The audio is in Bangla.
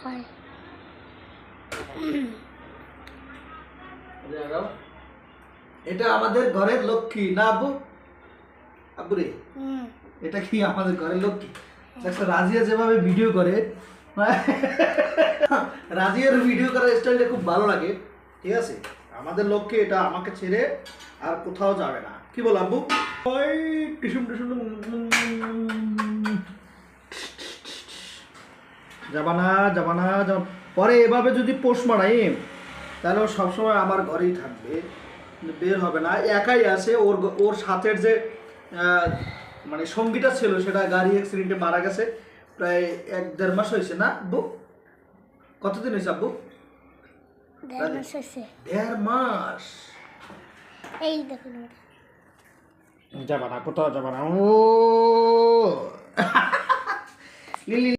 হয়। এটা আমাদের ঘরের লক্ষ্মী না আব্বু? আব্বু রে, এটা কি আমাদের ঘরের লক্ষ্মী? দেখো রাজিয়া যেভাবে ভিডিও করে, রাজিয়ার ভিডিও করার স্টাইলটা খুব ভালো লাগে। ঠিক আছে, আমাদের লক্ষ্যে এটা আমাকে ছেড়ে আর কোথাও যাবে না। কি বল আব্বু? ওই টিসুম টিসুম যাবানা যাবানা যাব। পরে এভাবে যদি পোষ মারাই তাহলে ও সবসময় আমার ঘরেই থাকবে, বের হবে না, একাই আছে। ওর ওর সাথের যে মানে সঙ্গীটা ছিল সেটা গাড়ি অ্যাক্সিডেন্টে মারা গেছে। প্রায় 1-1.5 মাস হয়েছে না আব্বু? কতদিন হয়েছে আব্বু? 1.5 মাস হয়েছে। 1.5 মাস। এই দেখুন, যাবা না, কোথাও যাবা না। ও লিলি